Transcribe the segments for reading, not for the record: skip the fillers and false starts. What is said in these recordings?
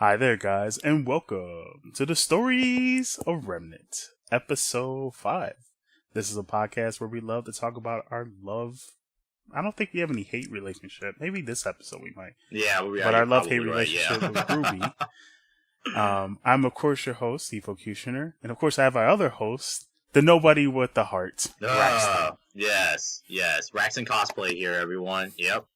Hi there, guys, and welcome to the Stories of Remnant, episode 5. This is a podcast where we love to talk about our love. I don't think we have any hate relationship. Maybe this episode we might. Yeah, but our love-hate relationship with RWBY. I'm, of course, your host, Efocutioner, and of course I have our other host, the nobody with the heart, Raxton. Yes. Raxton cosplay here, everyone. Yep.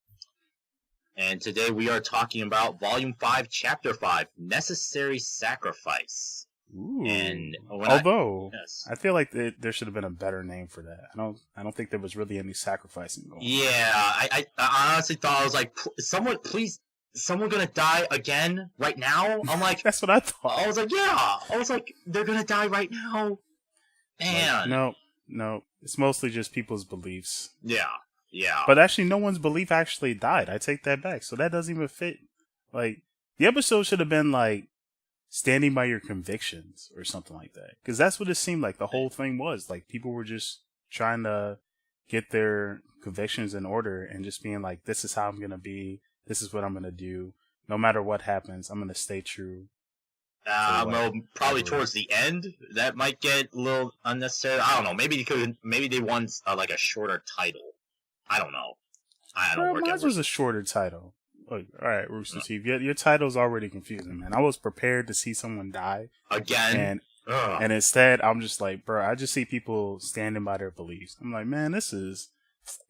And today we are talking about Volume 5, Chapter 5, Necessary Sacrifice. Ooh. And I feel like there should have been a better name for that. I don't think there was really any sacrificing going on. Yeah, I honestly thought, I was like, someone gonna die again right now? I'm like, that's what I thought. I was like, yeah. I was like, they're gonna die right now? Man. Like, no. It's mostly just people's beliefs. Yeah. But actually, no one's belief actually died. I take that back. So that doesn't even fit. Like, the episode should have been like, standing by your convictions or something like that. Because that's what it seemed like the whole thing was. Like, people were just trying to get their convictions in order and just being like, this is how I'm going to be. This is what I'm going to do. No matter what happens, I'm going to stay true. Well, probably towards the end, that might get a little unnecessary. I don't know. Maybe they want like a shorter title. I don't know. I don't work. Mine was a shorter title. Like, all right, Rooster Teeth, your title's already confusing, man. I was prepared to see someone die again, and instead, I'm just like, bro, I just see people standing by their beliefs. I'm like, man, this is,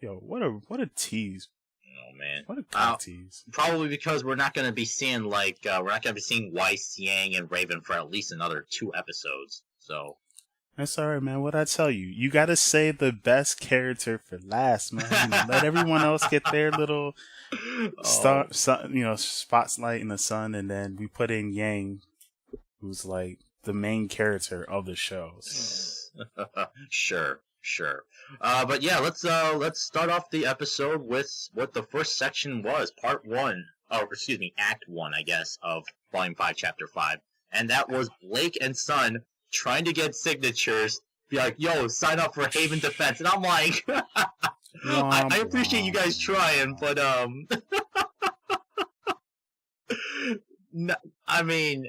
what a tease. Oh man, what a tease. Probably because we're not going to be seeing Weiss, Yang, and Raven for at least another 2 episodes. So. That's alright, man. What'd I tell you? You gotta save the best character for last, man. Let everyone else get their little spotlight in the sun, and then we put in Yang, who's like the main character of the show. So. Sure. But yeah, let's start off the episode with what the first section was, Act 1, I guess, of Volume 5, Chapter 5, and that was Blake and Sun trying to get signatures, be like, yo, sign up for Haven Defense. And I'm like, I appreciate you guys trying, but, no, I mean,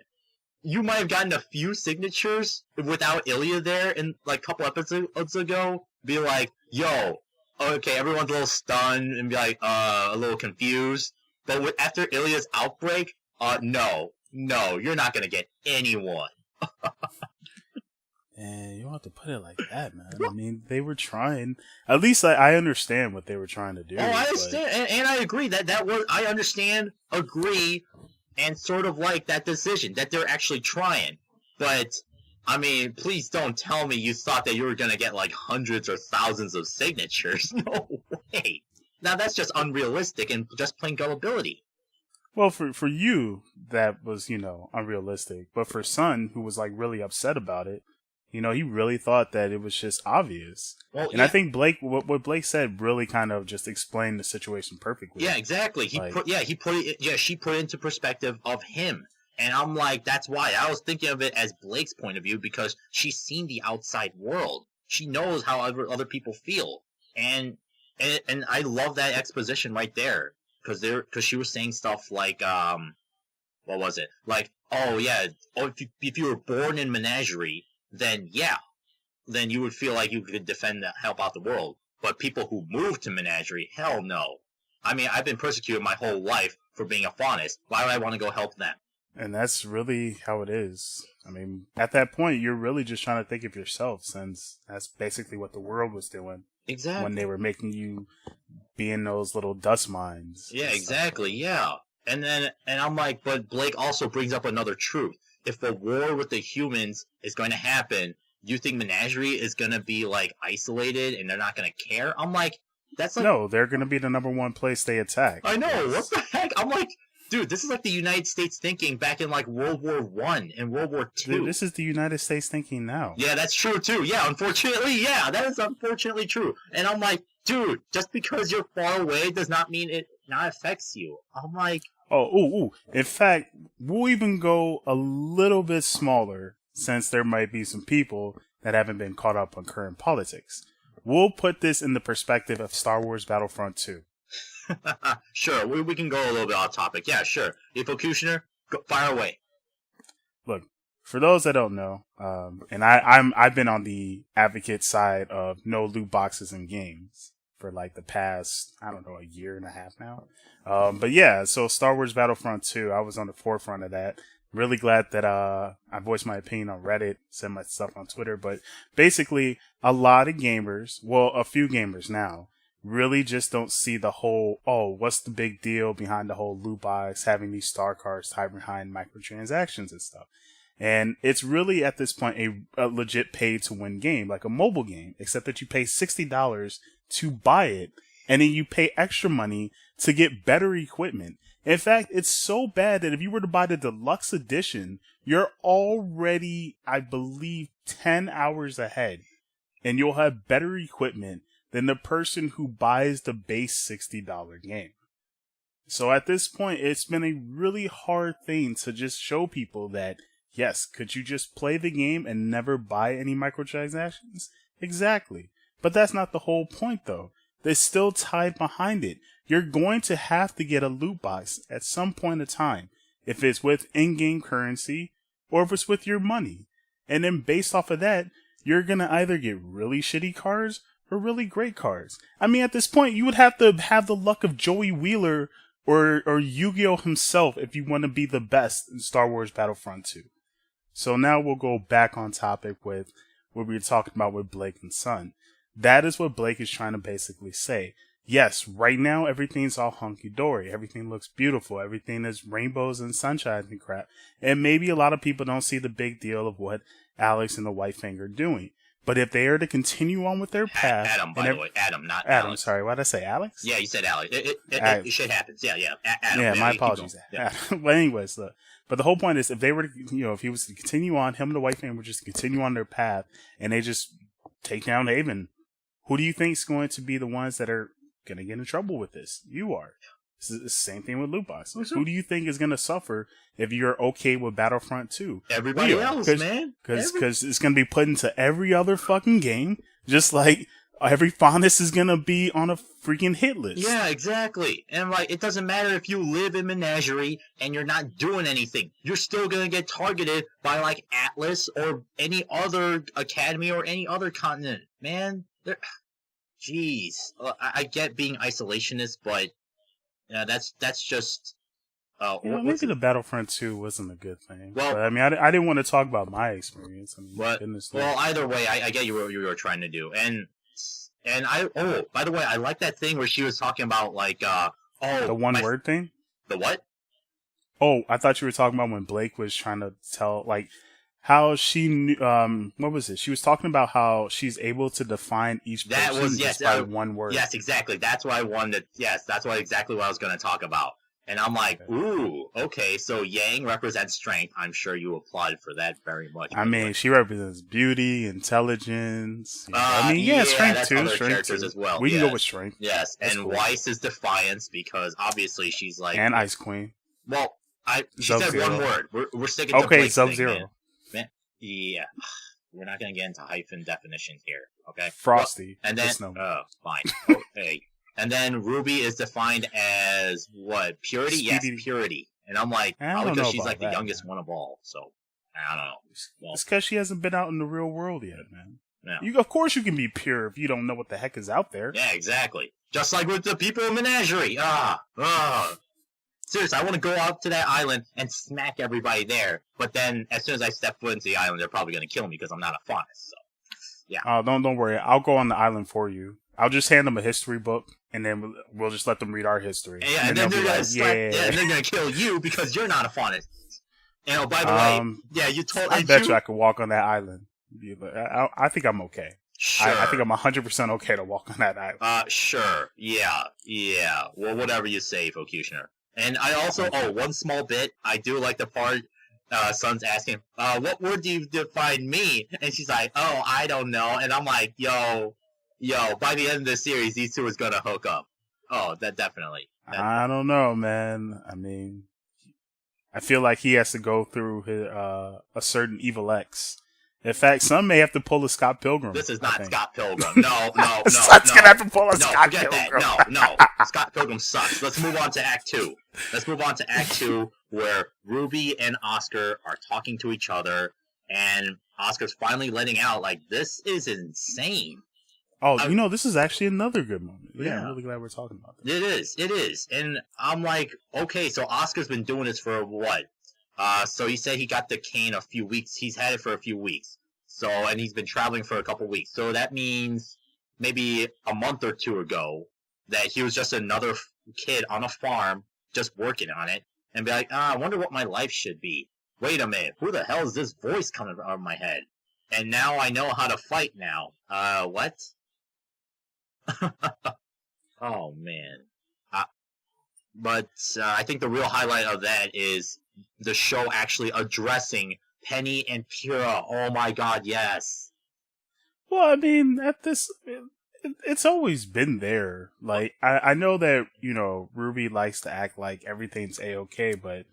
you might have gotten a few signatures without Ilya there in, like, a couple episodes ago. Be like, yo, okay, everyone's a little stunned and be like, a little confused. But after Ilya's outbreak, no, you're not gonna get anyone. And you don't have to put it like that, man. I mean, they were trying. At least I understand what they were trying to do. Oh, I understand, and I agree that was. I understand, agree, and sort of like that decision that they're actually trying. But I mean, please don't tell me you thought that you were gonna get like hundreds or thousands of signatures. No way. Now that's just unrealistic and just plain gullibility. Well, for you, that was unrealistic. But for Sun, who was like really upset about it. He really thought that it was just obvious. Well, and yeah. I think Blake, what Blake said really kind of just explained the situation perfectly. Yeah, exactly. She put it into perspective of him. And I'm like, that's why. I was thinking of it as Blake's point of view because she's seen the outside world. She knows how other people feel. And I love that exposition right there. Because she was saying stuff like, what was it? Like, if you were born in Menagerie, then you would feel like you could help out the world. But people who move to Menagerie, hell no. I mean, I've been persecuted my whole life for being a faunist. Why would I want to go help them? And that's really how it is. I mean, at that point, you're really just trying to think of yourself, since that's basically what the world was doing. Exactly. When they were making you be in those little dust mines. Yeah, exactly, yeah. And I'm like, but Blake also brings up another truth. If the war with the humans is going to happen, do you think Menagerie is going to be, like, isolated and they're not going to care? I'm like, that's like... No, they're going to be the number one place they attack. I know, what the heck? I'm like, dude, this is like the United States thinking back in, like, World War I and World War II. Dude, this is the United States thinking now. Yeah, that's true, too. Yeah, unfortunately, that is unfortunately true. And I'm like, dude, just because you're far away does not mean it not affects you. I'm like... In fact, we'll even go a little bit smaller, since there might be some people that haven't been caught up on current politics. We'll put this in the perspective of Star Wars Battlefront 2. Sure, we can go a little bit off topic. Yeah, sure. Efocutioner, Fire away. Look, for those that don't know, and I've been on the advocate side of no loot boxes in games for like the past, I don't know, a year and a half now. But yeah, so Star Wars Battlefront 2, I was on the forefront of that. Really glad that I voiced my opinion on Reddit, said my stuff on Twitter, but basically a lot of gamers, well, a few gamers now, really just don't see the whole, what's the big deal behind the whole loot box, having these star cards tied behind microtransactions and stuff. And it's really at this point a legit pay to win game, like a mobile game, except that you pay $60 to buy it, and then you pay extra money to get better equipment. In fact, it's so bad that if you were to buy the deluxe edition, you're already, I believe, 10 hours ahead, and you'll have better equipment than the person who buys the base $60 game. So at this point, it's been a really hard thing to just show people that, yes, could you just play the game and never buy any microtransactions? Exactly. But that's not the whole point, though. They're still tied behind it. You're going to have to get a loot box at some point in time, if it's with in-game currency or if it's with your money. And then based off of that, you're going to either get really shitty cards or really great cards. I mean, at this point, you would have to have the luck of Joey Wheeler or Yu-Gi-Oh! Himself if you want to be the best in Star Wars Battlefront 2. So now we'll go back on topic with what we were talking about with Blake and Sun. That is what Blake is trying to basically say. Yes, right now everything's all hunky-dory. Everything looks beautiful. Everything is rainbows and sunshine and crap. And maybe a lot of people don't see the big deal of what Alex and the White Fang are doing. But if they are to continue on with their path... Adam, by the way. Adam, not Adam, Alex. sorry. Why did I say Alex? Yeah, you said Alex. Shit happens. Yeah. Adam. Yeah, my apologies. Yeah. Well, anyways, but the whole point is if they were to, if he was to continue on, him and the White Fang would just continue on their path and they just take down Haven, who do you think is going to be the ones that are going to get in trouble with this? You are. It's the same thing with loot boxes. Who do you think is going to suffer if you're okay with Battlefront 2? Everybody else, man. Because it's going to be put into every other fucking game, just like every fondness is going to be on a freaking hit list. Yeah, exactly. And like, it doesn't matter if you live in Menagerie and you're not doing anything. You're still going to get targeted by like Atlas or any other academy or any other continent. Man, jeez. I get being isolationist, but that's just... maybe the Battlefront 2 wasn't a good thing. Well, but, I mean, I didn't want to talk about my experience. I mean, goodness. Well, either way, I get what you were trying to do. And by the way, I like that thing where she was talking about, like, the one-word thing? The what? Oh, I thought you were talking about when Blake was trying to tell, like, how she knew, what was it? She was talking about how she's able to define each person just by one word. Yes, exactly. That's what I wanted. Yes, that's exactly what I was going to talk about. And I'm like, ooh, okay, so Yang represents strength. I'm sure you applauded for that very much. I mean, she represents beauty, intelligence. Strength too. Strength too. As well. We can go with strength. Yes, that's cool. Weiss is defiance because obviously she's like... And Ice Queen. Well, she said one word. We're sticking to Blake's Sub-Zero. Man, yeah. We're not going to get into hyphen definitions here, okay? Frosty. Well, and then... fine. Okay. And then Ruby is defined as what? Purity? Speedy. Yes, purity. And I'm like, probably because she's like the youngest one of all. So, I don't know. Well, it's because she hasn't been out in the real world yet, man. Yeah. Of course you can be pure if you don't know what the heck is out there. Yeah, exactly. Just like with the people in Menagerie. Seriously, I want to go out to that island and smack everybody there. But then, as soon as I step foot into the island, they're probably going to kill me because I'm not a faunus. So, yeah. Don't worry. I'll go on the island for you. I'll just hand them a history book, and then we'll just let them read our history. Yeah, and then they're going to kill you because you're not a faunus. By the way, you told... I bet you I could walk on that island. I think I'm okay. Sure. I think I'm 100% okay to walk on that island. Sure. Yeah. Well, whatever you say, Efocutioner. And I also... one small bit. I do like the part... Son's asking, what word do you define me? And she's like, I don't know. And I'm like, yo, by the end of the series, these two is gonna hook up. Oh, that definitely. I don't know, man. I mean, I feel like he has to go through his, a certain evil X. In fact, some may have to pull a Scott Pilgrim. This is not Scott Pilgrim. No. Son's gonna have to pull a Scott Pilgrim. That. No. Scott Pilgrim sucks. Let's move on to Act 2. where Ruby and Oscar are talking to each other, and Oscar's finally letting out, like, this is insane. Oh, this is actually another good moment. Yeah, I'm really glad we're talking about this. It is. And I'm like, okay, so Oscar's been doing this for what? So he said he got the cane a few weeks. He's had it for a few weeks. So, and he's been traveling for a couple weeks. So that means maybe a month or two ago that he was just another kid on a farm just working on it and be like, I wonder what my life should be. Wait a minute, who the hell is this voice coming out of my head? And now I know how to fight now. What? Oh, man. But I think the real highlight of that is the show actually addressing Penny and Pyrrha. Oh my god, yes. Well, I mean, it's always been there. Like, I know that, Ruby likes to act like everything's A-okay, but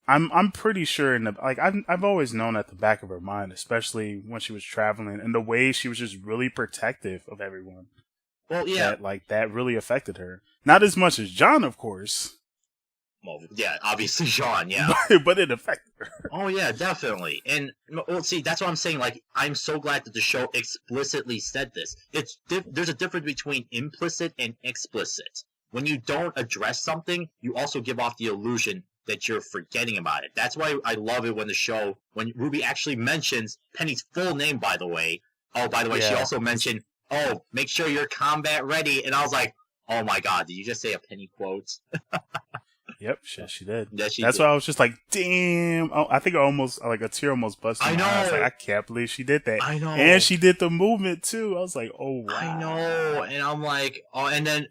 I'm pretty sure I've always known at the back of her mind, especially when she was traveling, and the way she was just really protective of everyone. Well, yeah. That really affected her. Not as much as John, of course. Well, yeah, obviously John, yeah. But it affected her. Oh, yeah, definitely. And, well, see, that's what I'm saying. Like, I'm so glad that the show explicitly said this. There's a difference between implicit and explicit. When you don't address something, you also give off the illusion that you're forgetting about it. That's why I love it when Ruby actually mentions Penny's full name, by the way. Oh, by the way, She also mentioned, make sure you're combat ready. And I was like, oh my god, did you just say a Penny quote? Yep, she did. Yeah, she That's did. why I was just like, damn. Oh, I think a tear almost busted I my know. eye. I was like, I can't believe she did that. I know. And she did the movement too. I was like, oh wow. I know. And I'm like, and then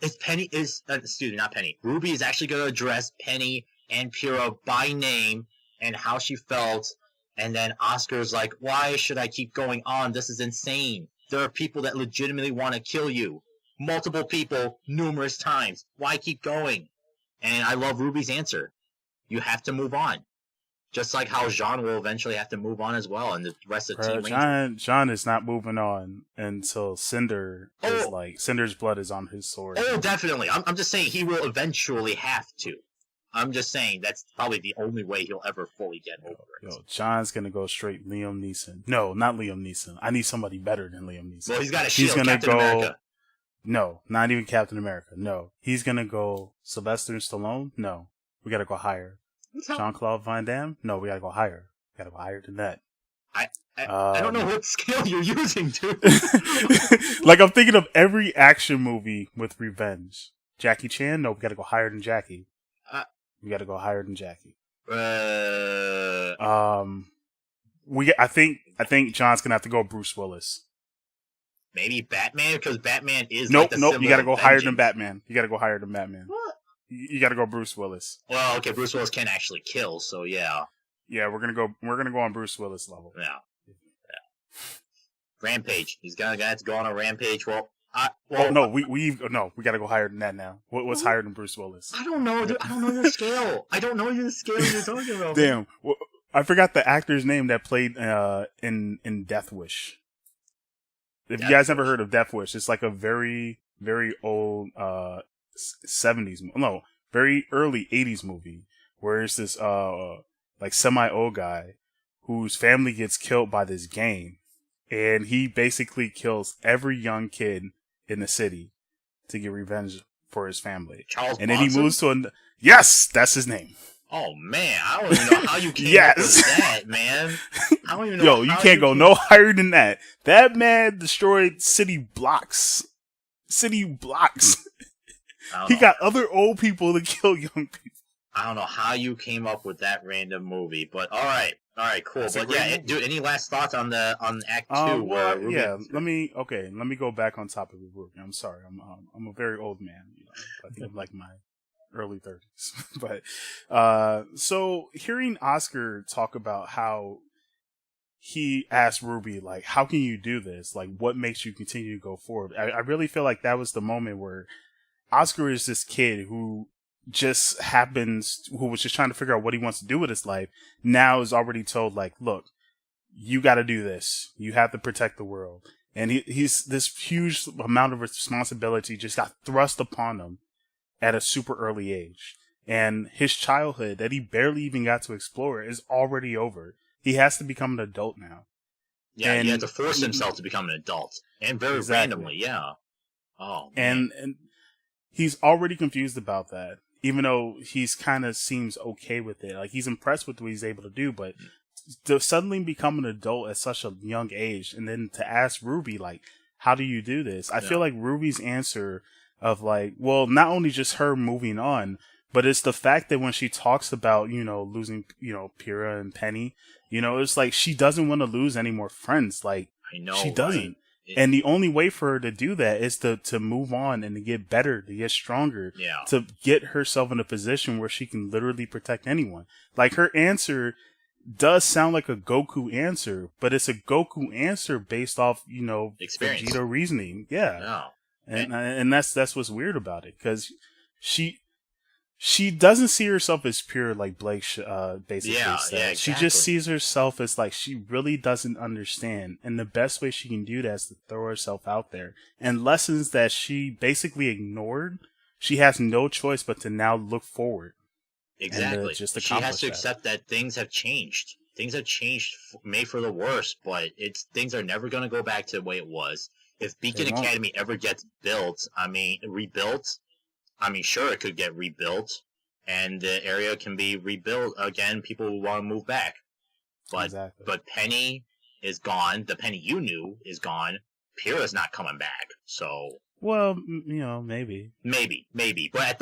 not Penny. Ruby is actually going to address Penny and Pyrrha by name and how she felt. And then Oscar's like, why should I keep going on? This is insane. There are people that legitimately want to kill you. Multiple people, numerous times. Why keep going? And I love Ruby's answer. You have to move on. Just like how Jean will eventually have to move on as well, and the rest of the team. Jean is not moving on until Cinder's blood is on his sword. Oh, definitely. I'm just saying he will eventually have to. I'm just saying that's probably the only way he'll ever fully get over it. John's gonna go straight Liam Neeson. No, not Liam Neeson. I need somebody better than Liam Neeson. Well, he's got a shield, Captain America. No, not even Captain America. No. He's gonna go Sylvester Stallone? No. We gotta go higher. Jean-Claude Van Damme? No, we gotta go higher. We gotta go higher than that. I don't know what scale you're using, dude. Like, I'm thinking of every action movie with revenge. Jackie Chan? No, we gotta go higher than Jackie. We gotta go higher than Jackie. I think John's gonna have to go Bruce Willis. Maybe Batman, because Batman is nope. You gotta go higher than Batman. You gotta go higher than Batman. What? You gotta go Bruce Willis. Well, okay, Bruce Willis can actually kill, so yeah. Yeah, we're gonna go on Bruce Willis level. Yeah. Rampage. He's gonna have to go on a rampage. We gotta go higher than that now. What's higher than Bruce Willis? I don't know. I don't know your scale. I don't know your scale you're talking about. Damn. Well, I forgot the actor's name that played in Death Wish. If you guys never heard of Death Wish, it's like a very, very old 70s, very early 80s movie where it's this like semi-old guy whose family gets killed by this gang, and he basically kills every young kid in the city to get revenge for his family. Charles and then Bronson? He moves to yes, that's his name. Oh man, I don't even know how you came up with that, man. I don't even know. Yo, you can't go no higher than that. That man destroyed city blocks. He got other old people to kill young people. I don't know how you came up with that random movie, but all right, cool. That's but yeah, dude, any last thoughts on Act 2? Let me go back on topic of Ruby. I'm sorry, I'm a very old man. I think I'm like my early 30s. But so hearing Oscar talk about how he asked Ruby, like, how can you do this? Like, what makes you continue to go forward? I really feel like that was the moment where Oscar is this kid who was just trying to figure out what he wants to do with his life, now is already told, like, look, you got to do this. You have to protect the world. And he's this huge amount of responsibility just got thrust upon him at a super early age. And his childhood that he barely even got to explore is already over. He has to become an adult now. Yeah, and he had to force himself to become an adult. And very randomly, yeah. Oh, man. And he's already confused about that, even though he's kind of seems okay with it. Like, he's impressed with what he's able to do, but to suddenly become an adult at such a young age, and then to ask RWBY, like, how do you do this? I feel like RWBY's answer of, like, well, not only just her moving on, but it's the fact that when she talks about, losing, Pyrrha and Penny, it's like she doesn't want to lose any more friends. Like, I know, she doesn't. Right? And the only way for her to do that is to move on and to get better, to get stronger, to get herself in a position where she can literally protect anyone. Like, her answer does sound like a Goku answer, but it's a Goku answer based off, experience, Vegeta reasoning. Yeah. And that's what's weird about it, because she doesn't see herself as pure, like Blake basically said. Exactly. She just sees herself as, like, she really doesn't understand. And the best way she can do that is to throw herself out there. And lessons that she basically ignored, she has no choice but to now look forward. Exactly. She has to accept that things have changed. Things have changed, made for the worse, but things are never going to go back to the way it was. If Beacon Academy ever gets rebuilt, sure, it could get rebuilt, and the area can be rebuilt again. People will want to move back, but Penny is gone. The Penny you knew is gone. Pyrrha's not coming back. So, well, maybe. But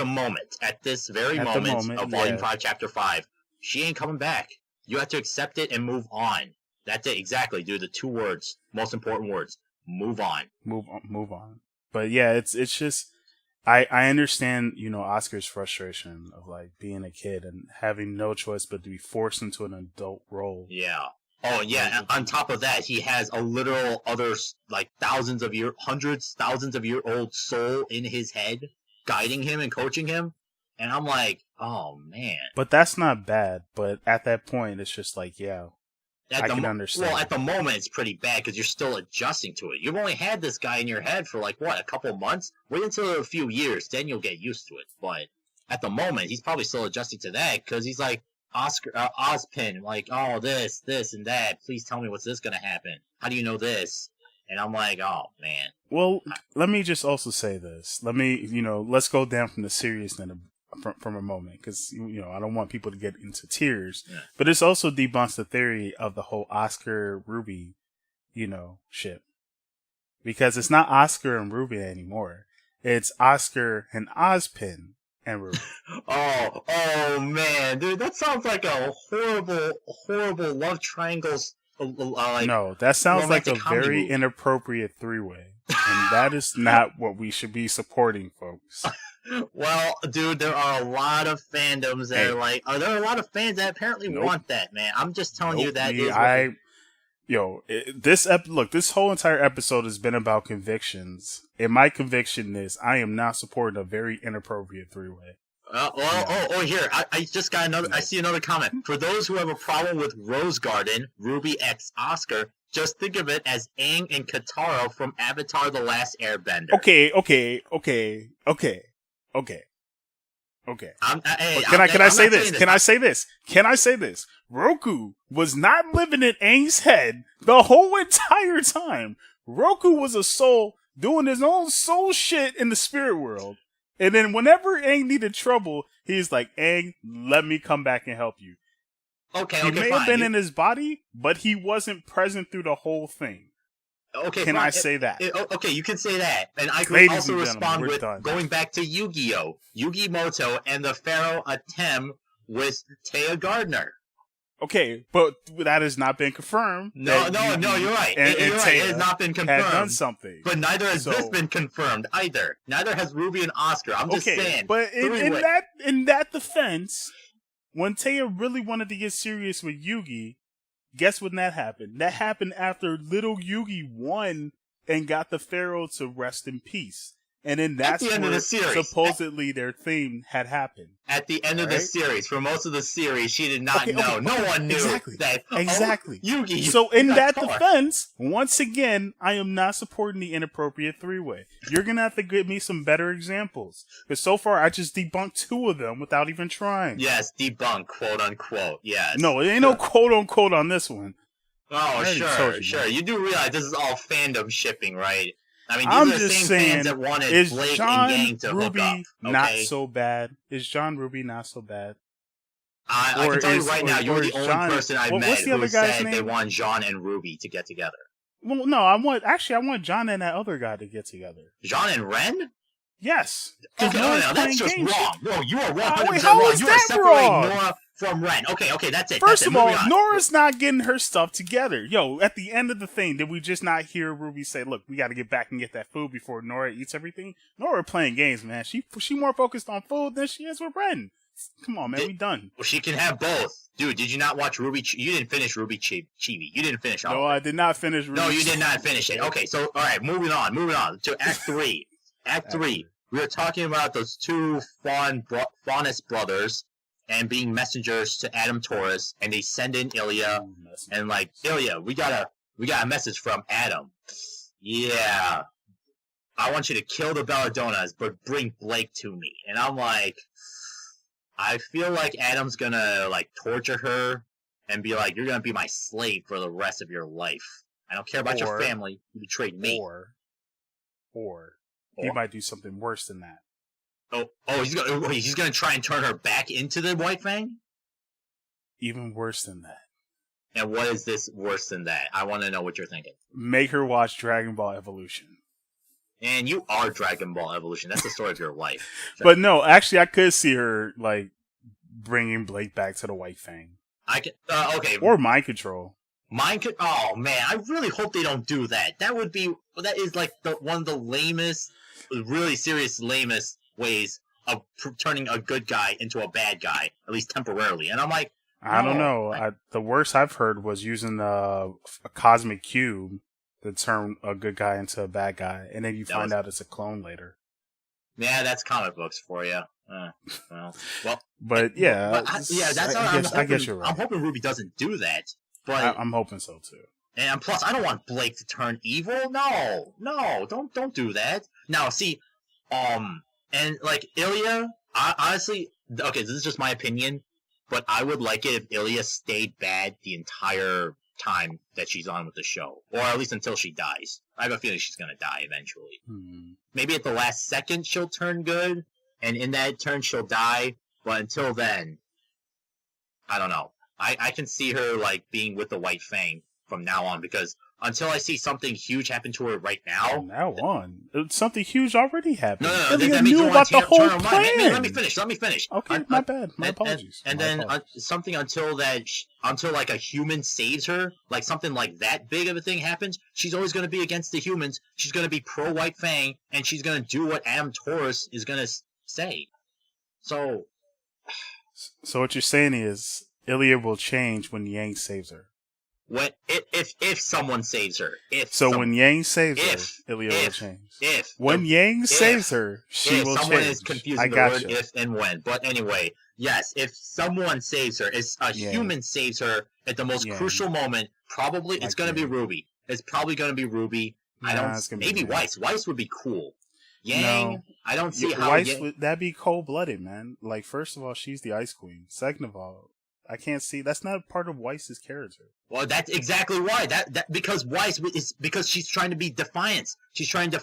at this very moment of Volume 5, Chapter 5, she ain't coming back. You have to accept it and move on. That's it. Exactly, dude. The 2 words, most important words: move on. Move on. But yeah, it's just. I understand, Oscar's frustration of, like, being a kid and having no choice but to be forced into an adult role. Yeah. Oh, yeah. And on top of that, he has a literal other, like, thousands of year old soul in his head, guiding him and coaching him. And I'm like, oh, man. But that's not bad. But at that point, it's just like, yeah. I can understand. Well, at the moment, it's pretty bad because you're still adjusting to it. You've only had this guy in your head for, like, what, a couple of months? Wait until a few years, then you'll get used to it. But at the moment, he's probably still adjusting to that because he's like, Ozpin, like, oh, this, and that. Please tell me what's this going to happen. How do you know this? And I'm like, oh, man. Well, let me just also say this. Let's go down from the seriousness from a moment, because I don't want people to get into tears, but it's also debunks the theory of the whole Oscar RWBY ship, because it's not Oscar and RWBY anymore. It's Oscar and Ozpin and RWBY. oh man, dude, that sounds like a horrible love triangles. No, that sounds like a very inappropriate 3-way, and that is not what we should be supporting, folks. Well, dude, there are a lot of fandoms that are like, there are a lot of fans that apparently want that, man. I'm just telling you that. This whole entire episode has been about convictions, and my conviction is I am not supporting a very inappropriate 3-way. Here, I just got another. I see another comment. For those who have a problem with Rose Garden, RWBY x Oscar, just think of it as Aang and Katara from Avatar: The Last Airbender. Okay. Can I say this? Roku was not living in Aang's head the whole entire time. Roku was a soul doing his own soul shit in the spirit world. And then whenever Aang needed trouble, he's like, Aang, let me come back and help you. He may have been in his body, but he wasn't present through the whole thing. Okay, can I say that? Okay, you can say that. And I can also respond with going back to Yu-Gi-Oh! Yugi Moto and the Pharaoh Atem with Taya Gardner. Okay, but that has not been confirmed. No, you're right. You're right. It has not been confirmed. Had done something. But neither has this been confirmed either. Neither has RWBY and Oscar. I'm just saying. But in that defense, when Taya really wanted to get serious with Yugi, guess when that happened? That happened after little Yugi won and got the Pharaoh to rest in peace. And then that's at the end of the series, supposedly their theme had happened. At the end of the series, for most of the series, she did not know. No one knew that. Exactly. Yugi. So in that defense, once again, I am not supporting the inappropriate three-way. You're gonna have to give me some better examples, because so far I just debunked 2 of them without even trying. Yes, debunk, quote unquote. Yes. No, it ain't no quote unquote on this one. Oh, sure. You do realize this is all fandom shipping, right? I mean, I'm these are the just same saying, fans that wanted Blake and Gang to hook up. Okay? Not so bad? Is John Ruby not so bad? I can tell you right now, you're the only person I've met who said they want John and Ruby to get together. Well, no, I want John and that other guy to get together. John and Ren? Yes. Okay, no, that's just wrong. No, you are 100% wrong. You are separating Nora from Ren. Okay, that's it. First of all, Nora's not getting her stuff together. Yo, at the end of the thing, did we just not hear Ruby say, look, we got to get back and get that food before Nora eats everything? Nora playing games, man. She more focused on food than she is with Ren. Come on, man, we done. Well, she can have both. Dude, did you not watch RWBY? You didn't finish RWBY Chibi. You didn't finish all of it. No, I did not finish RWBY. No, you did not finish it. Okay, so, all right, moving on to Act 3. Act 3. We were talking about those 2 Faunus brothers and being messengers to Adam Taurus, and they send in Ilya, and like, Ilya, we got a message from Adam. Yeah. I want you to kill the Belladonnas, but bring Blake to me. And I'm like, I feel like Adam's gonna, like, torture her and be like, you're gonna be my slave for the rest of your life. I don't care about your family. You betrayed me. Or he might do something worse than that. He's gonna try and turn her back into the White Fang? Even worse than that. And what is this worse than that? I want to know what you're thinking. Make her watch Dragon Ball Evolution. And you are Dragon Ball Evolution. That's the story of your life. But no, actually, I could see her, like, bringing Blake back to the White Fang. I can, okay. Or mind control. Oh, man, I really hope they don't do that. That is, like, one of the lamest, really serious lamest ways of turning a good guy into a bad guy, at least temporarily. And I'm like, I don't know. The worst I've heard was using a cosmic cube to turn a good guy into a bad guy, and then you find out it's a clone later. Yeah, that's comic books for you. But yeah, I guess you're right. I'm hoping RWBY doesn't do that, but I'm hoping so too. And plus, I don't want Blake to turn evil. No, don't do that. Now, see, and like Ilya, honestly, okay, this is just my opinion, but I would like it if Ilya stayed bad the entire time that she's on with the show, or at least until she dies. I have a feeling she's gonna die eventually. Maybe at the last second she'll turn good, and in that turn she'll die, but until then, I don't know. I can see her like being with the White Fang from now on, because until I see something huge happen to her right now... From now on? Something huge already happened. No, that means you want to turn her mind. Let me finish. Okay, my bad. My apologies. And then something until like a human saves her, like something like that big of a thing happens, she's always going to be against the humans. She's going to be pro-White Fang, and she's going to do what Adam Taurus is going to say. So what you're saying is, Ilya will change when Yang saves her. If someone saves her. When Yang saves her, Ilya will change. When Yang saves her, she will change. Someone is confusing the word if and when. But anyway, yes, if someone saves her, if a human saves her at the most crucial moment, probably it's going to be RWBY. It's probably going to be RWBY. Maybe Weiss. Weiss would be cool. Yang, no. I don't see how Weiss that'd be cold-blooded, man. Like, first of all, she's the Ice Queen. Second of all, I can't see. That's not part of Weiss's character. Well, that's exactly why. Because Weiss is because she's trying to be defiant. She's trying to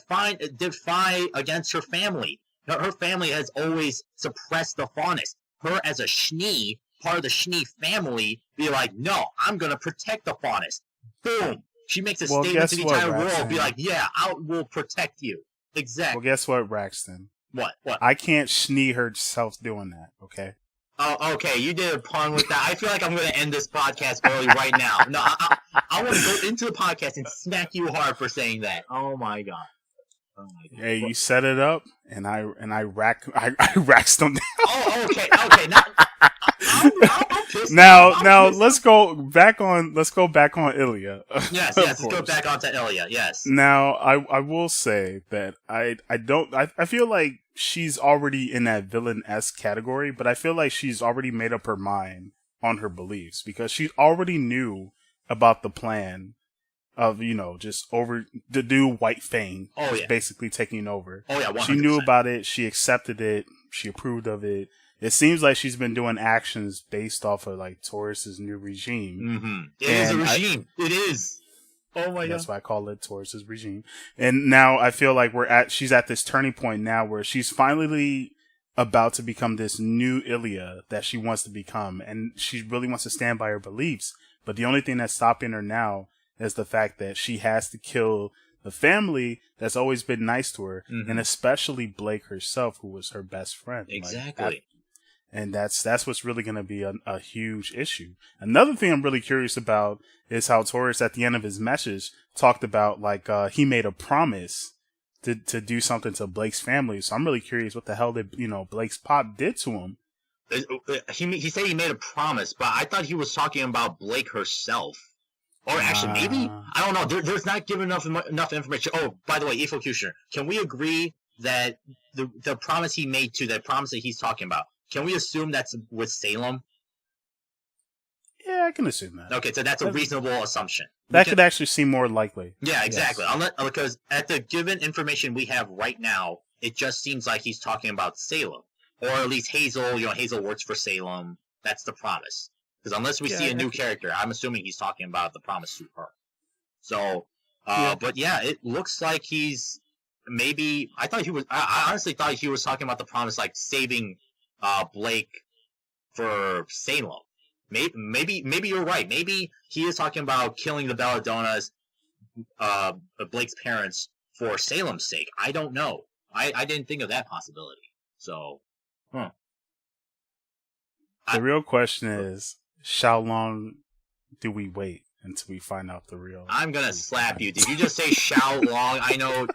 defy against her family. Her family has always suppressed the Faunus. Her as a Schnee, part of the Schnee family, be like, no, I'm gonna protect the Faunus. Boom. She makes a statement to the entire world. Be like, yeah, I will protect you. Exactly. Well, guess what, Braxton? What? I can't Schnee herself doing that. Okay. Oh, okay. You did a pun with that. I feel like I'm going to end this podcast early right now. No, I want to go into the podcast and smack you hard for saying that. Oh my god. Hey, you set it up, and I racked them down. Oh, okay. Now, I'm Now let's go back on Ilya. Yes, let's go back onto Ilya. Yes. Now I will say that I feel like she's already in that villain-esque category, but I feel like she's already made up her mind on her beliefs because she already knew about the plan of, just over the new White Fang. Oh yeah. Basically taking over. Oh yeah, 100%. She knew about it, she accepted it, she approved of it. It seems like she's been doing actions based off of like Taurus's new regime. Mm-hmm. It is a regime. It is. Oh my god. That's why I call it Taurus's regime. And now I feel like she's at this turning point now where she's finally about to become this new Ilya that she wants to become. And she really wants to stand by her beliefs. But the only thing that's stopping her now is the fact that she has to kill the family that's always been nice to her. Mm-hmm. And especially Blake herself, who was her best friend. Exactly. And that's what's really going to be a huge issue. Another thing I'm really curious about is how Taurus, at the end of his message, talked about he made a promise to do something to Blake's family. So I'm really curious what the hell did Blake's pop did to him. He said he made a promise, but I thought he was talking about Blake herself. Or actually, maybe I don't know. There's not given enough information. Oh, by the way, Efocutioner, can we agree that the promise he made the promise that he's talking about? Can we assume that's with Salem? Yeah, I can assume that. Okay, so that's a reasonable assumption. That could actually seem more likely. Yeah, exactly. Yes. Because at the given information we have right now, it just seems like he's talking about Salem. Or at least Hazel, Hazel works for Salem. That's the promise. Because unless we see a new character, I'm assuming he's talking about the promise to her. So, but yeah, it looks like he's maybe... I honestly thought he was talking about the promise, like saving... Blake for Salem. Maybe you're right. Maybe he is talking about killing the Belladonnas, Blake's parents, for Salem's sake. I don't know. I didn't think of that possibility. So, The real question is, how long do we wait until we find out the real? I'm gonna slap you. Did you just say Shao Long? I know.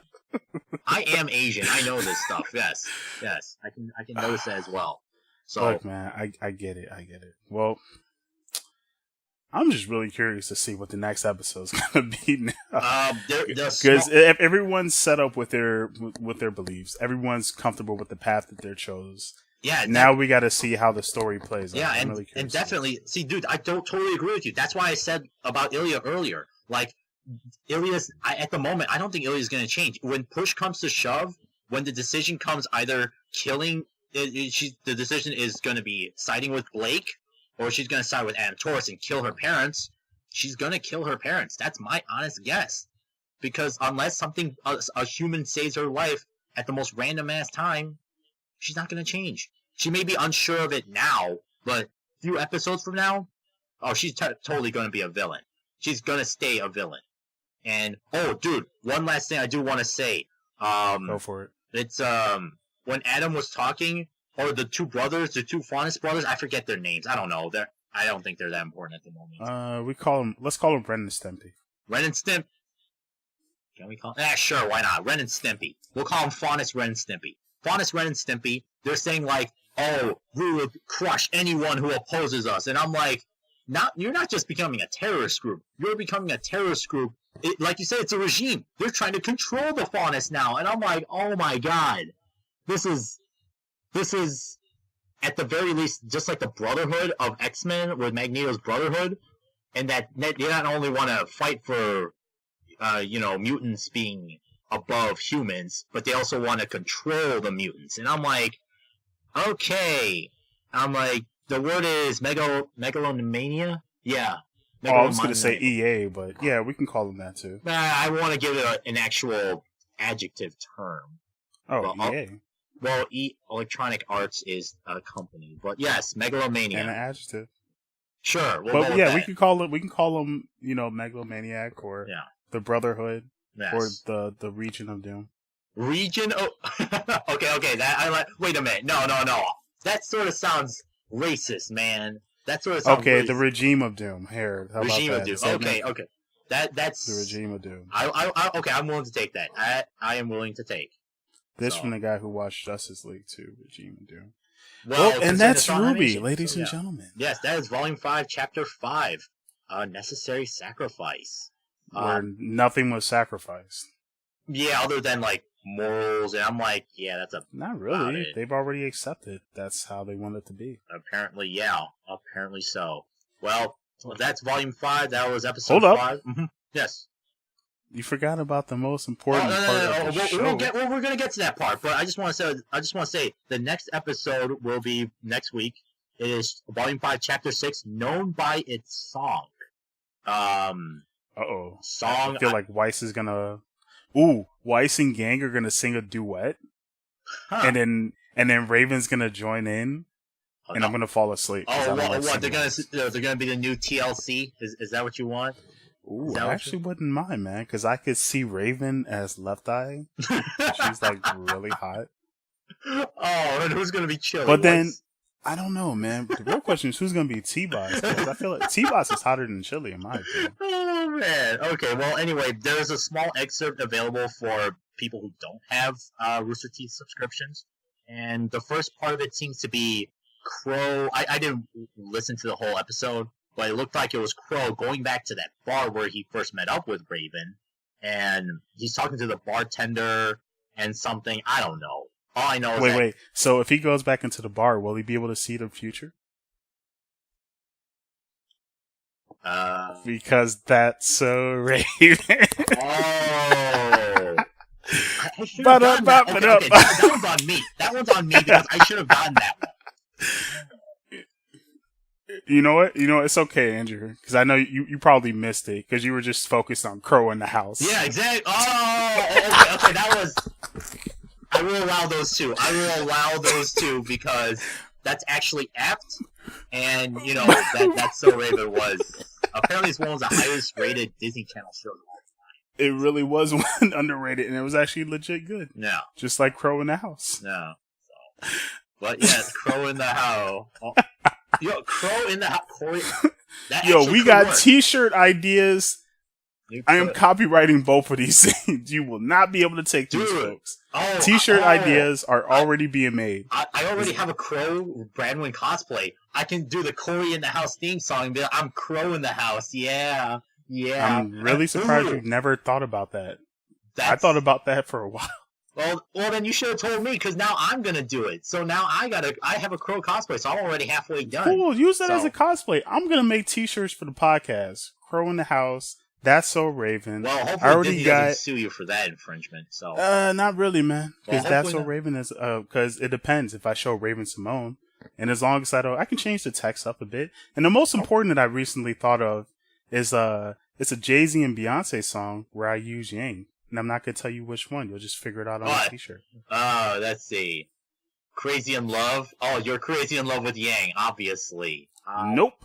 I am Asian. I know this stuff. Yes. I can notice that as well. So, look, man, I get it. Well, I'm just really curious to see what the next episode's gonna be now. Because if everyone's set up with their beliefs, everyone's comfortable with the path that they chose. Yeah. Now we got to see how the story plays out. Yeah, and definitely, see, dude, I don't totally agree with you. That's why I said about Ilya earlier. Like, Ilya's, at the moment, I don't think Ilya's going to change. When push comes to shove, when the decision comes either killing, the decision is going to be siding with Blake, or she's going to side with Adam Taurus and kill her parents, she's going to kill her parents. That's my honest guess. Because unless a human saves her life at the most random ass time, she's not going to change. She may be unsure of it now, but a few episodes from now, she's totally going to be a villain. She's going to stay a villain. And, dude, one last thing I do want to say. Go for it. It's, when Adam was talking, or the two Faunus brothers, I forget their names. I don't know. I don't think they're that important at the moment. Let's call them Ren and Stimpy. Ren and Stimpy. Can we call them? Sure, why not? Ren and Stimpy. We'll call them Faunus, Ren and Stimpy. Faunus, Ren and Stimpy, they're saying like, we would crush anyone who opposes us. And I'm like, you're not just becoming a terrorist group. You're becoming a terrorist group. Like you said, it's a regime. They're trying to control the Faunus now. And I'm like, oh my god. This is, at the very least, just like the Brotherhood of X-Men with Magneto's Brotherhood. And that they not only want to fight for, mutants being above humans, but they also want to control the mutants. And I'm like, okay. The word is megalomania? Yeah. I was going to say EA, but yeah, we can call them that too. I want to give it an actual adjective term. EA. Well, Electronic Arts is a company, but yes, megalomania. And an adjective. Sure. But yeah, we can call them, megalomaniac or the Brotherhood or the Region of Doom. Region? Oh, okay. That I like. Wait a minute. No. That sort of sounds racist, man. That sort of sounds racist. The Regime of Doom. Here, how Regime about of that? Doom. Okay. That's the Regime of Doom. Okay, I'm willing to take that. I am willing to take. This from the guy who watched Justice League 2, Regime of Doom. Well, and that's consider RWBY, animation, ladies so, and yeah. gentlemen. Yes, that is Volume 5, Chapter 5, Necessary Sacrifice. Where nothing was sacrificed. Yeah, other than, like, morals, and I'm like, yeah, that's Not really. They've already accepted that's how they want it to be. Apparently, yeah. Apparently so. Well, that's Volume 5. That was Episode Hold up. 5. Mm-hmm. Yes. You forgot about the most important part of the show. We're gonna get to that part, but I just want to say the next episode will be next week. It is Volume 5, Chapter 6, known by its song. Song. I feel like Weiss is gonna. Weiss and Gang are gonna sing a duet, and then Raven's gonna join in, and I'm gonna fall asleep. What? They're gonna be the new TLC. Is that what you want? Ooh, I actually wouldn't mind, man, because I could see Raven as Left Eye. She's like really hot. Oh, and who's gonna be Chili? But then I don't know, man. The real question is who's gonna be T-Boss? Because I feel like T-Boss is hotter than Chili, in my opinion. Oh man. Okay. Well, anyway, there's a small excerpt available for people who don't have Rooster Teeth subscriptions, and the first part of it seems to be Crow. I didn't listen to the whole episode. But it looked like it was Crow going back to that bar where he first met up with Raven. And he's talking to the bartender and something. I don't know. All I know is Wait. So if he goes back into the bar, will he be able to see the future? Because that's so Raven. Oh. I should have gotten that. Okay, that one's on me. That one's on me because I should have gotten that one. You know what? It's okay, Andrew, because I know you probably missed it because you were just focused on Crow in the house. Yeah, exactly. Oh, okay. That was. I will allow those two because that's actually apt, and that's so Raven was. Apparently, it's one of the highest rated Disney Channel shows of all time. It really was one underrated, and it was actually legit good. No, just like Crow in the house. No, but yes, Crow in the house. Oh. Yo, Crow in the house. Yo, we got T-shirt ideas. I am copywriting both of these things. You will not be able to take these, folks. T-shirt ideas are already being made. I already have a Crow Brandwin cosplay. I can do the Corey in the House theme song and be like, I'm Crow in the House. Yeah. I'm really surprised you've never thought about that. I thought about that for a while. Well, then you should have told me, because now I'm going to do it. So now I have a Crow cosplay, so I'm already halfway done. Cool, use that as a cosplay. I'm going to make t-shirts for the podcast. Crow in the House, That's So Raven. Well, hopefully Disney doesn't sue you for that infringement. So not really, man. Because That's So Raven is, because it depends if I show Raven Simone. And as long as I can change the text up a bit. And the most important that I recently thought of is, it's a Jay-Z and Beyonce song where I use Yang. And I'm not going to tell you which one. You'll just figure it out on the t-shirt. Let's see. Crazy in Love? Oh, you're crazy in love with Yang, obviously. Nope.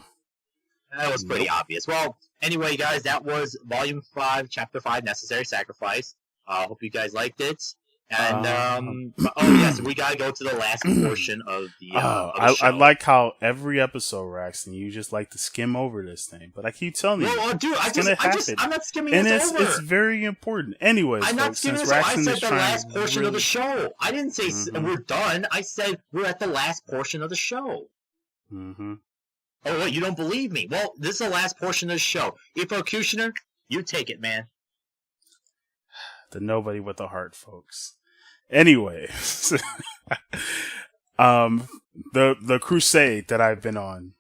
That was pretty obvious. Well, anyway, guys, that was Volume 5, Chapter 5, Necessary Sacrifice. Hope you guys liked it. And, yes, we gotta go to the last portion of the show. I like how every episode, Raxton, you just like to skim over this thing. But I keep telling you, dude, I'm not skimming and this over. It's very important. Anyways, I'm not skimming this over. I said the last portion of the show. I didn't say we're done. I said we're at the last portion of the show. Mm-hmm. Oh, wait, you don't believe me? Well, this is the last portion of the show. Efocutioner, you take it, man. The nobody with a heart, folks. Anyway, the crusade that I've been on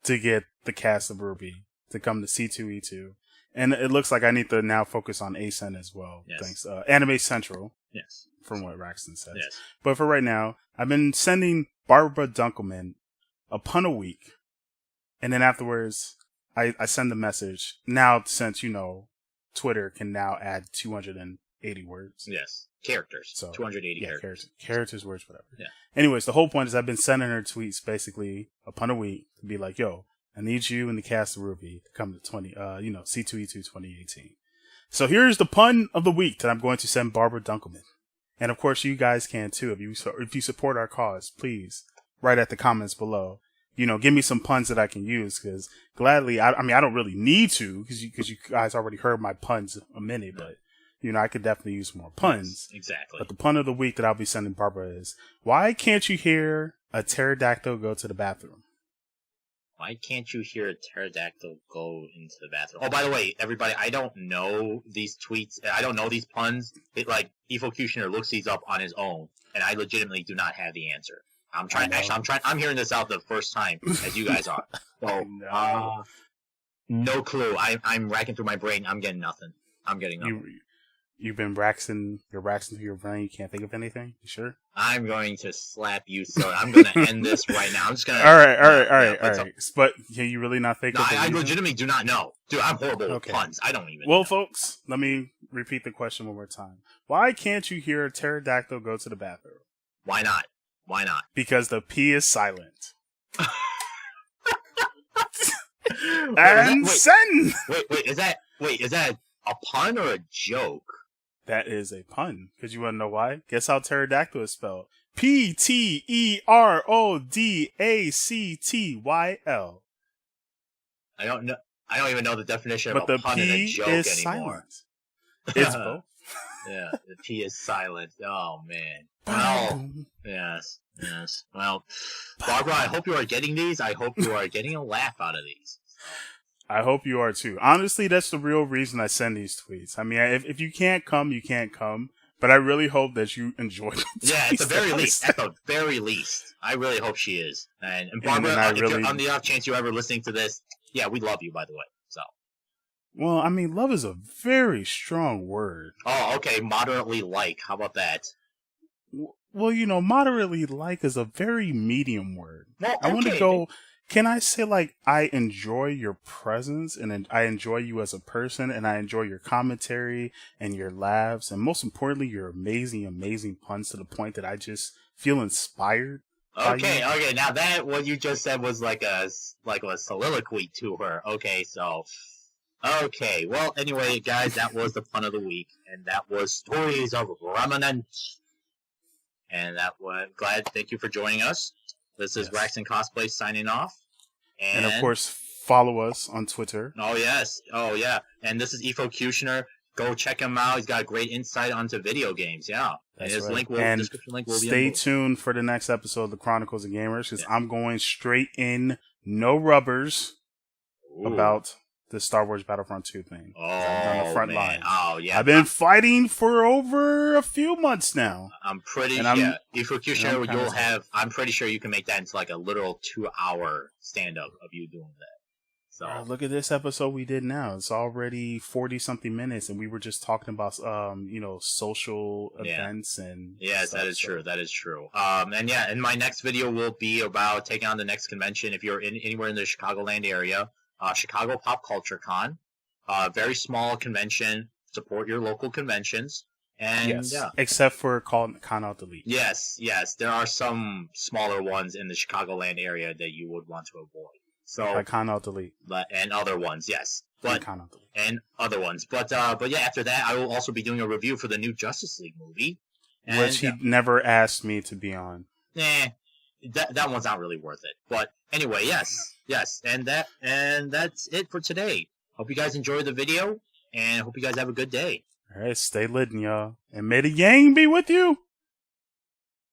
to get the cast of RWBY to come to C2E2, and it looks like I need to now focus on ASEN as well. Yes. Thanks, Anime Central. Yes, from what Raxton says. Yes, but for right now, I've been sending Barbara Dunkelman a pun a week, and then afterwards, I send a message. Now, since Twitter can now add 280 words. Yes. Characters. So 280 characters. Characters, words, whatever. Yeah. Anyways, the whole point is I've been sending her tweets basically a pun a week to be like, yo, I need you and the cast of RWBY to come to C2E2 2018. So here's the pun of the week that I'm going to send Barbara Dunkelman. And of course you guys can too. If you support our cause, please write at the comments below. Give me some puns that I can use, because gladly, I don't really need to, because you guys already heard my puns a minute, but I could definitely use more puns. Yes, exactly. But the pun of the week that I'll be sending Barbara is, why can't you hear a pterodactyl go to the bathroom? Why can't you hear a pterodactyl go into the bathroom? Oh, by the way, everybody, I don't know these tweets. I don't know these puns. Efocutioner looks these up on his own, and I legitimately do not have the answer. I'm hearing this out the first time, as you guys are. So, no clue. I'm racking through my brain. I'm getting nothing. You've been raxing through your brain. You can't think of anything? You sure? I'm going to slap you, so I'm going to end this right now. I'm just going to... All right. But can you really not think of anything? I legitimately do not know. Dude, I'm horrible with puns. I don't even know. Folks, let me repeat the question one more time. Why can't you hear a pterodactyl go to the bathroom? Why not? Why not? Because the P is silent. And send! Wait, is that a pun or a joke? That is a pun. Because you want to know why? Guess how pterodactyl is spelled? P-T-E-R-O-D-A-C-T-Y-L. I don't know. I don't even know the definition of a pun and a joke is anymore. Silent. It's both. Yeah, the P is silent. Oh, man. Well, yes. Well, Barbara, I hope you are getting these. I hope you are getting a laugh out of these. I hope you are too. Honestly, that's the real reason I send these tweets. I mean, if you can't come, you can't come. But I really hope that you enjoy them. Yeah, at the very least. At the very least. I really hope she is. And Barbara, if you're on the off chance you're ever listening to this, yeah, we love you, by the way. So. Well, I mean, love is a very strong word. Oh, okay. Moderately like. How about that? Well, moderately like is a very medium word. Well, I want to go... Can I say, I enjoy your presence, and I enjoy you as a person, and I enjoy your commentary and your laughs, and most importantly, your amazing, amazing puns to the point that I just feel inspired. Okay. Now that what you just said was like a soliloquy to her. Okay, so... Okay, well, anyway, guys, that was the pun of the week, and that was Stories of Remnant. And that was... Thank you for joining us. This is Raxon Cosplay signing off. And of course, follow us on Twitter. Oh, yes. Oh, yeah. And this is Efocutioner. Go check him out. He's got great insight onto video games. Yeah. That's and his right. description link will be stay tuned for the next episode of the Chronicles of Gamers, because I'm going straight in, no rubbers, about the Star Wars Battlefront 2 thing. Oh, on the front line. Oh, yeah. I've been fighting for over a few months now. I'm pretty sure I'm pretty sure you can make that into like a literal 2-hour stand-up of you doing that. So look at this episode we did now. It's already 40-something minutes, and we were just talking about, social events and yes, stuff, that is true. That is true. And my next video will be about taking on the next convention. If you're anywhere in the Chicagoland area, Chicago Pop Culture Con, very small convention. Support your local conventions, and except for Con Out Delete. Yes, there are some smaller ones in the Chicagoland area that you would want to avoid. So like Con Out Delete, and other ones, yes, and other ones, but yeah. After that, I will also be doing a review for the new Justice League movie, which he never asked me to be on. That one's not really worth it. But anyway, yes, and that's it for today. Hope you guys enjoyed the video, and hope you guys have a good day. All right, stay lit, y'all, and may the yang be with you.